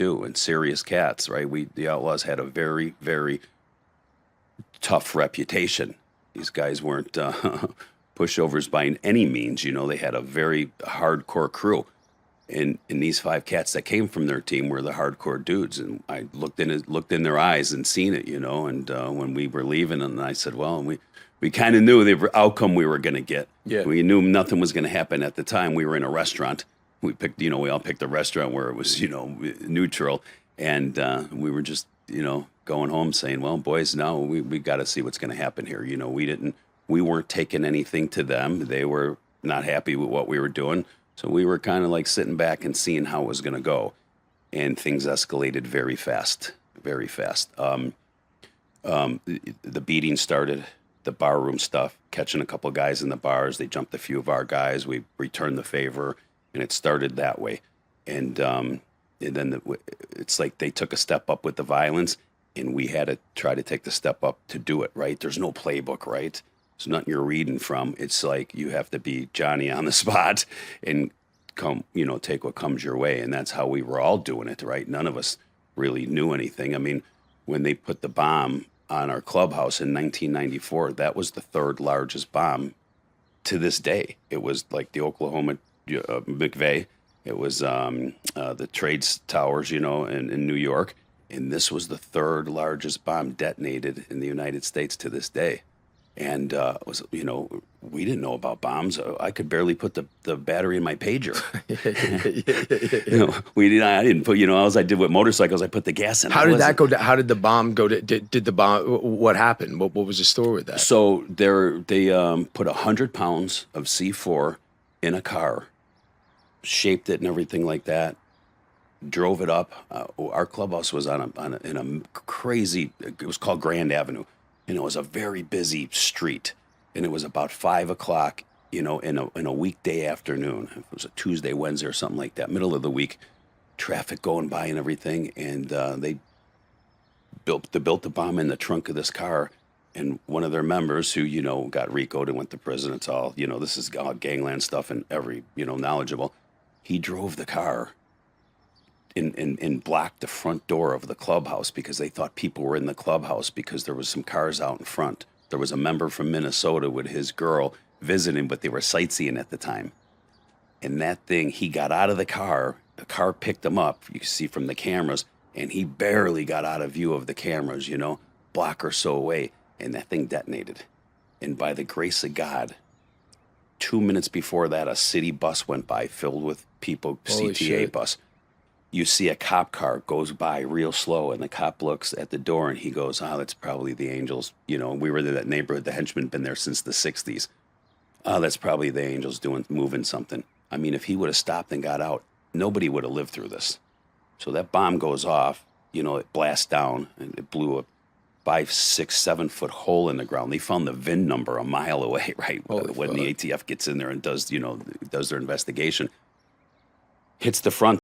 too, and serious cats, right? The Outlaws had a very, very tough reputation. These guys weren't pushovers by any means. They had a very hardcore crew. And these 5 cats that came from their team were the hardcore dudes. And I looked in their eyes and seen it, and when we were leaving, and I said, well, we kind of knew the outcome we were going to get. Yeah. We knew nothing was going to happen at the time. We were in a restaurant. We all picked a restaurant where it was, neutral. And we were just, going home saying, well, boys, now we got to see what's going to happen here. We weren't taking anything to them. They were not happy with what we were doing. So we were kind of like sitting back and seeing how it was going to go. And things escalated very fast, very fast. The beating started, the barroom stuff, catching a couple guys in the bars. They jumped a few of our guys. We returned the favor, and it started that way. And then it's like they took a step up with the violence, and we had to try to take the step up to do it, right? There's no playbook, right? There's nothing you're reading from. It's like you have to be Johnny on the spot and take what comes your way. And that's how we were all doing it, right? None of us really knew anything. I mean, when they put the bomb on our clubhouse in 1994, that was the 3rd largest bomb to this day. It was like the Oklahoma McVeigh. It was the trades towers, in New York. And this was the 3rd largest bomb detonated in the United States to this day. And we didn't know about bombs. I could barely put the battery in my pager. I didn't put. All I did with motorcycles, I put the gas in. How did that go? How did the bomb go? Did the bomb? What happened? What was the story with that? So they put 100 pounds of C4 in a car, shaped it and everything like that. Drove it up. Our clubhouse was in a crazy. It was called Grand Avenue. And it was a very busy street, and it was about 5 o'clock, in a weekday afternoon. It was a Tuesday, Wednesday, or something like that, middle of the week. Traffic going by and everything, and they built the bomb in the trunk of this car. And one of their members, who got RICO'd and went to prison, it's all this is all gangland stuff and every knowledgeable. He drove the car and blocked the front door of the clubhouse because they thought people were in the clubhouse because there was some cars out in front. There was a member from Minnesota with his girl visiting, but they were sightseeing at the time. And that thing, he got out of the car picked him up, you can see from the cameras, and he barely got out of view of the cameras, block or so away, and that thing detonated. And by the grace of God, 2 minutes before that, a city bus went by filled with people, Holy CTA shit. bus. You see a cop car goes by real slow, and the cop looks at the door, and he goes, that's probably the Angels. We were in that neighborhood. The henchmen been there since the 60s. That's probably the Angels moving something. I mean, if he would have stopped and got out, nobody would have lived through this. So that bomb goes off, it blasts down, and it blew a 5, 6, 7 foot hole in the ground. They found the VIN number a mile away, right? When the ATF gets in there and does their investigation. Hits the front